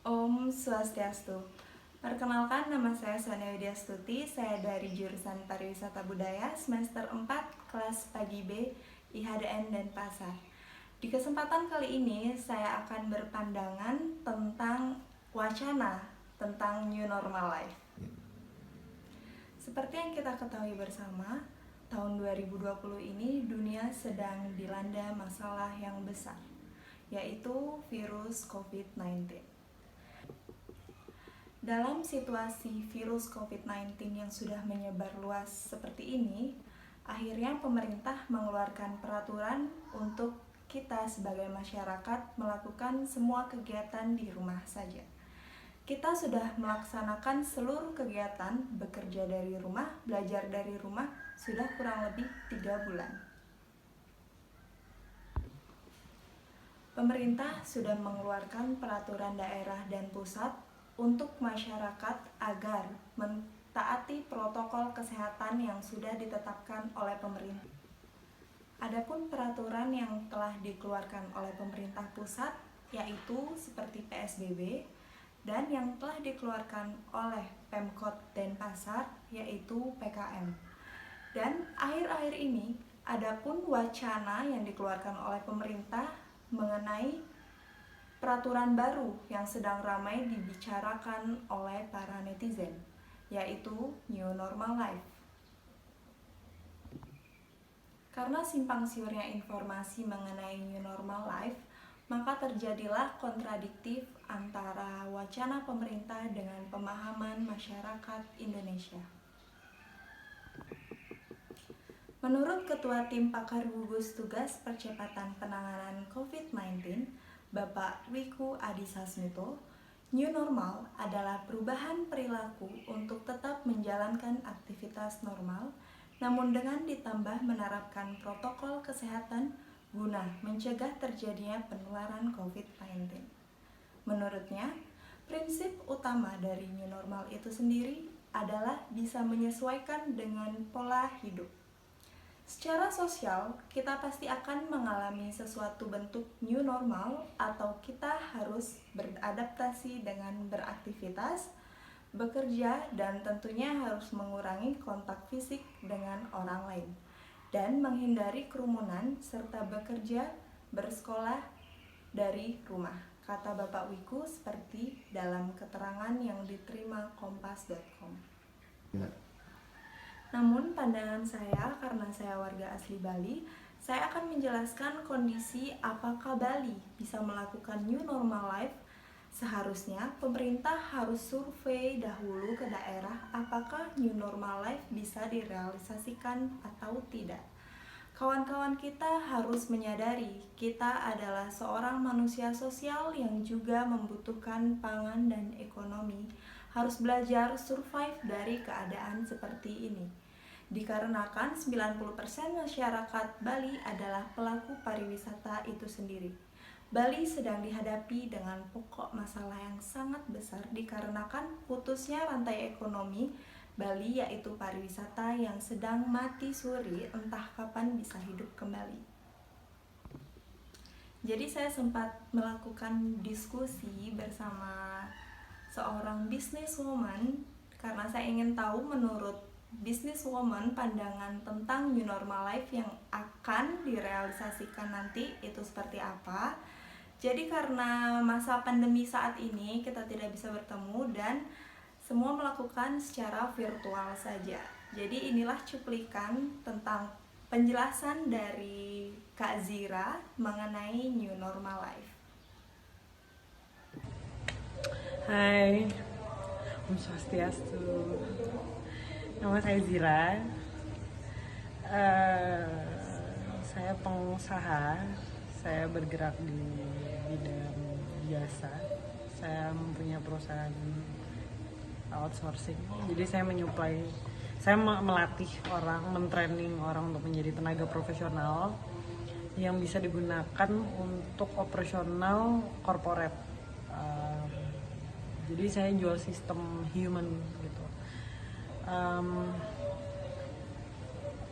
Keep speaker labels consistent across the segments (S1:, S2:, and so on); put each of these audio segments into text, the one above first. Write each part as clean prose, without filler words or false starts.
S1: Om Swastiastu. Perkenalkan, nama saya Sonia Widyastuti. Saya dari jurusan Pariwisata Budaya semester 4 kelas pagi B, IHDN Denpasar. Di kesempatan kali ini saya akan berpandangan tentang wacana tentang new normal life. Seperti yang kita ketahui bersama, tahun 2020 ini dunia sedang dilanda masalah yang besar, yaitu virus COVID-19. Dalam situasi virus COVID-19 yang sudah menyebar luas seperti ini, akhirnya pemerintah mengeluarkan peraturan untuk kita sebagai masyarakat melakukan semua kegiatan di rumah saja. Kita sudah melaksanakan seluruh kegiatan, bekerja dari rumah, belajar dari rumah, sudah kurang lebih 3 bulan. Pemerintah sudah mengeluarkan peraturan daerah dan pusat untuk masyarakat agar mentaati protokol kesehatan yang sudah ditetapkan oleh pemerintah. Adapun peraturan yang telah dikeluarkan oleh pemerintah pusat yaitu seperti PSBB, dan yang telah dikeluarkan oleh Pemkot Denpasar yaitu PKM. Dan akhir-akhir ini adapun wacana yang dikeluarkan oleh pemerintah mengenai peraturan baru yang sedang ramai dibicarakan oleh para netizen, yaitu new normal life. Karena simpang siurnya informasi mengenai new normal life, maka terjadilah kontradiktif antara wacana pemerintah dengan pemahaman masyarakat Indonesia. Menurut Ketua Tim Pakar Gugus Tugas Percepatan Penanganan COVID-19, Bapak Wiku Adhisa Smito, new normal adalah perubahan perilaku untuk tetap menjalankan aktivitas normal, namun dengan ditambah menerapkan protokol kesehatan guna mencegah terjadinya penularan COVID-19. Menurutnya, prinsip utama dari new normal itu sendiri adalah bisa menyesuaikan dengan pola hidup. Secara sosial, kita pasti akan mengalami sesuatu bentuk new normal atau kita harus beradaptasi dengan beraktivitas, bekerja, dan tentunya harus mengurangi kontak fisik dengan orang lain dan menghindari kerumunan serta bekerja, bersekolah dari rumah, kata Bapak Wiku seperti dalam keterangan yang diterima kompas.com. Namun pandangan saya, karena saya warga asli Bali, saya akan menjelaskan kondisi apakah Bali bisa melakukan new normal life. Seharusnya pemerintah harus survei dahulu ke daerah apakah new normal life bisa direalisasikan atau tidak. Kawan-kawan kita harus menyadari kita adalah seorang manusia sosial yang juga membutuhkan pangan dan ekonomi, harus belajar survive dari keadaan seperti ini. Dikarenakan 90% masyarakat Bali adalah pelaku pariwisata itu sendiri. Bali sedang dihadapi dengan pokok masalah yang sangat besar dikarenakan putusnya rantai ekonomi Bali, yaitu pariwisata yang sedang mati suri entah kapan bisa hidup kembali. Jadi saya sempat melakukan diskusi bersama seorang businesswoman karena saya ingin tahu menurut businesswoman pandangan tentang new normal life yang akan direalisasikan nanti itu seperti apa. Jadi karena masa pandemi saat ini kita tidak bisa bertemu dan semua melakukan secara virtual saja. Jadi inilah cuplikan tentang penjelasan dari Kak Zira mengenai new normal life.
S2: Hai, Om Swastiastu. Nama saya Zira. Saya pengusaha. Saya bergerak di bidang jasa. Saya mempunyai perusahaan outsourcing. Jadi saya melatih orang, mentraining orang untuk menjadi tenaga profesional yang bisa digunakan untuk operasional corporate. Jadi saya jual sistem human gitu.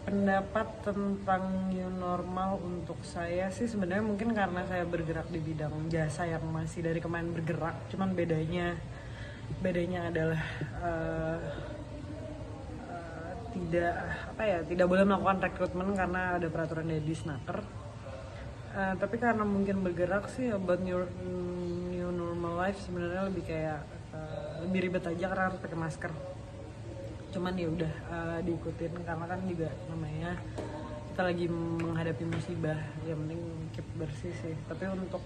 S2: pendapat tentang new normal untuk saya sih sebenarnya mungkin karena saya bergerak di bidang jasa yang masih dari kemarin bergerak, cuman bedanya adalah tidak tidak boleh melakukan rekrutmen karena ada peraturan dari Disnaker. Tapi karena mungkin bergerak sih about new normal life sebenarnya lebih kayak lebih ribet aja karena harus pakai masker. Cuman ya udah diikutin karena kan juga namanya kita lagi menghadapi musibah, yang penting keep bersih sih. Tapi untuk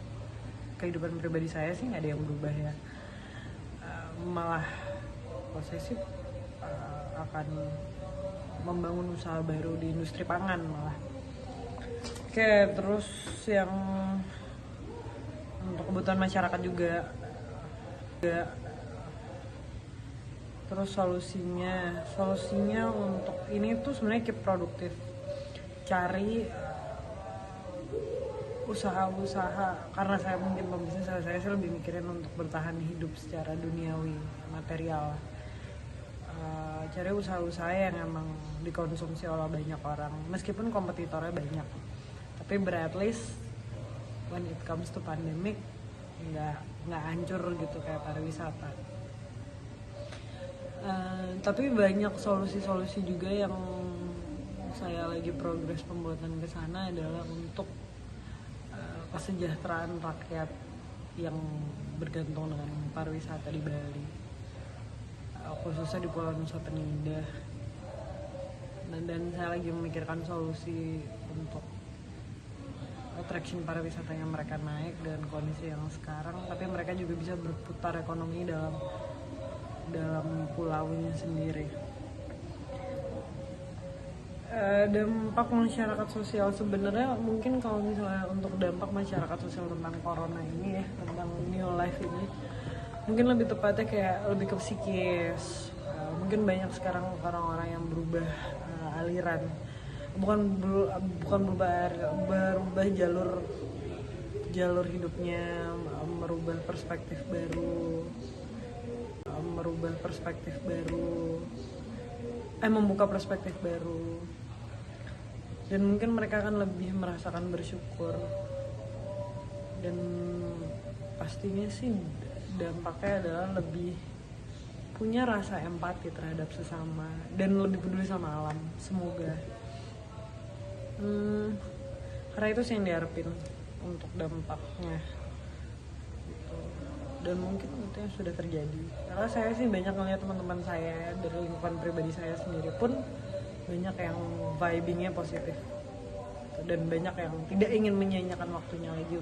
S2: kehidupan pribadi saya sih nggak ada yang berubah ya. Malah posesif akan membangun usaha baru di industri pangan malah. Oke, terus yang untuk kebutuhan masyarakat juga. Terus solusinya untuk ini tuh sebenarnya keep produktif, cari usaha-usaha, karena saya mungkin pembisnis, saya sih lebih mikirin untuk bertahan hidup secara duniawi material. Cari usaha-usaha yang emang dikonsumsi oleh banyak orang meskipun kompetitornya banyak, tapi at least when it comes to pandemic nggak hancur gitu kayak pariwisata. Tapi banyak solusi-solusi juga yang saya lagi progres pembuatan ke sana adalah untuk kesejahteraan rakyat yang bergantung dengan pariwisata di Bali, khususnya di Pulau Nusa Penida. Dan saya lagi memikirkan solusi untuk attraction pariwisatanya mereka naik dengan kondisi yang sekarang, tapi mereka juga bisa berputar ekonomi dalam pulaunya sendiri. Dampak masyarakat sosial sebenarnya mungkin kalau misalnya untuk dampak masyarakat sosial tentang corona ini ya, tentang new life ini, mungkin lebih tepatnya kayak lebih ke psikis. Mungkin banyak sekarang orang-orang yang berubah aliran, bukan berubah jalur hidupnya, merubah perspektif baru, membuka perspektif baru, dan mungkin mereka akan lebih merasakan bersyukur, dan pastinya sih dampaknya adalah lebih punya rasa empati terhadap sesama dan lebih peduli sama alam, semoga. Karena itu sih yang diharapin untuk dampaknya gitu. Dan mungkin itu yang sudah terjadi, karena saya sih banyak ngeliat teman-teman saya dari lingkungan pribadi saya sendiri pun banyak yang vibingnya positif dan banyak yang tidak ingin menyia-nyiakan waktunya lagi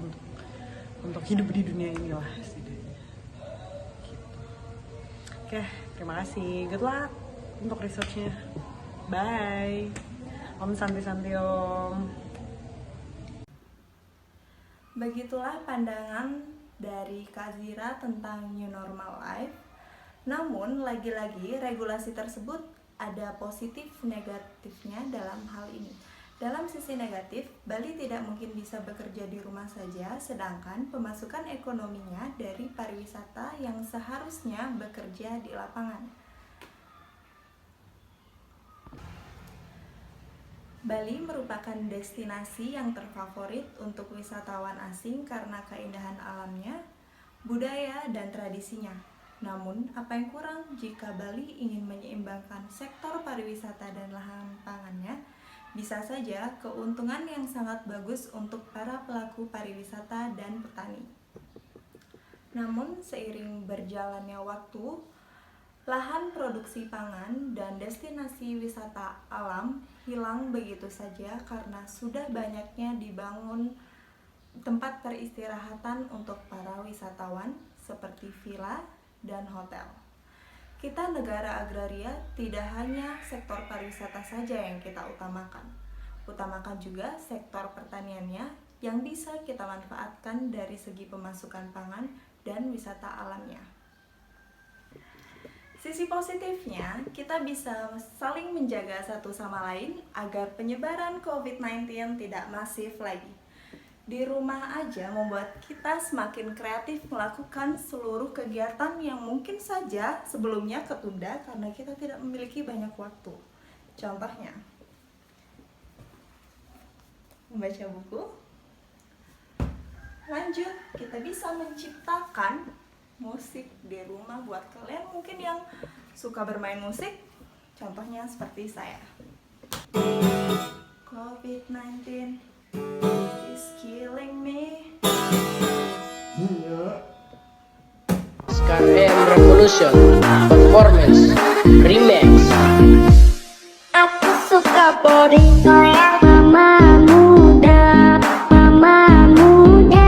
S2: untuk hidup di dunia inilah setidaknya gitu. Oke, terima kasih, good luck untuk researchnya, bye. Om santi-santi om.
S1: Begitulah pandangan dari Kak Zira tentang new normal life. Namun lagi-lagi regulasi tersebut ada positif negatifnya dalam hal ini. Dalam sisi negatif, Bali tidak mungkin bisa bekerja di rumah saja, sedangkan pemasukan ekonominya dari pariwisata yang seharusnya bekerja di lapangan. Bali merupakan destinasi yang terfavorit untuk wisatawan asing karena keindahan alamnya, budaya, dan tradisinya. Namun, apa yang kurang jika Bali ingin menyeimbangkan sektor pariwisata dan lahan pangannya? Bisa saja keuntungan yang sangat bagus untuk para pelaku pariwisata dan petani. Namun, seiring berjalannya waktu, lahan produksi pangan dan destinasi wisata alam hilang begitu saja karena sudah banyaknya dibangun tempat peristirahatan untuk para wisatawan seperti villa dan hotel. Kita negara agraria, tidak hanya sektor pariwisata saja yang kita utamakan. Utamakan juga sektor pertaniannya yang bisa kita manfaatkan dari segi pemasukan pangan dan wisata alamnya. Sisi positifnya, kita bisa saling menjaga satu sama lain agar penyebaran COVID-19 tidak masif lagi. Di rumah aja membuat kita semakin kreatif melakukan seluruh kegiatan yang mungkin saja sebelumnya ketunda karena kita tidak memiliki banyak waktu. Contohnya, membaca buku. Lanjut, kita bisa menciptakan musik di rumah buat kalian mungkin yang suka bermain musik. Contohnya seperti saya. COVID-19 is killing me.
S3: Scar M Revolution Performance Remix.
S4: Aku suka body kayak mama muda, mama muda.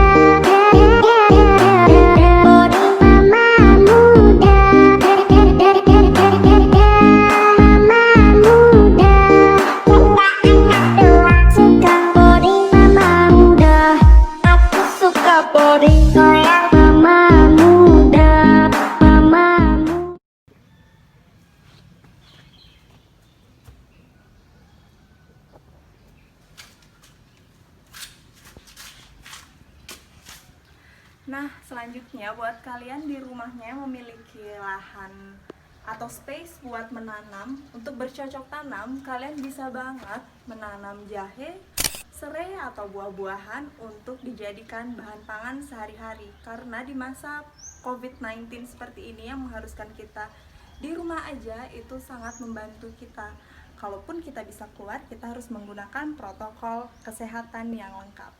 S4: Body mama muda, mama muda. Suka body mama muda. Aku suka body kayak mama muda, mama muda.
S1: Nah, selanjutnya buat kalian di rumahnya yang memiliki lahan atau space buat menanam, untuk bercocok tanam, kalian bisa banget menanam jahe, serai atau buah-buahan untuk dijadikan bahan pangan sehari-hari. Karena di masa COVID-19 seperti ini yang mengharuskan kita di rumah aja, itu sangat membantu kita. Kalaupun kita bisa keluar, kita harus menggunakan protokol kesehatan yang lengkap.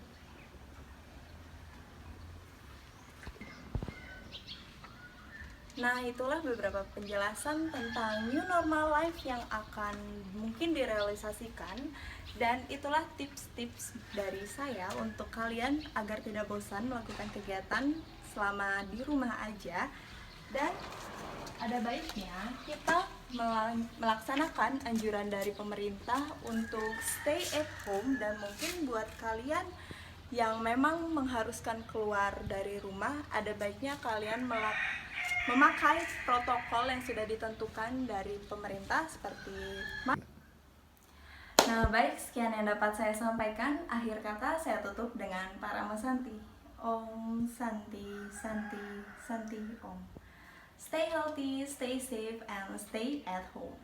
S1: Nah, itulah beberapa penjelasan tentang new normal life yang akan mungkin direalisasikan, dan itulah tips-tips dari saya untuk kalian agar tidak bosan melakukan kegiatan selama di rumah aja. Dan ada baiknya kita melaksanakan anjuran dari pemerintah untuk stay at home, dan mungkin buat kalian yang memang mengharuskan keluar dari rumah, ada baiknya kalian memakai protokol yang sudah ditentukan dari pemerintah seperti. Nah, baik, sekian yang dapat saya sampaikan. Akhir kata saya tutup dengan Parama Santi. Om Santi, Santi, Santi Om. Stay healthy, stay safe, and stay at home.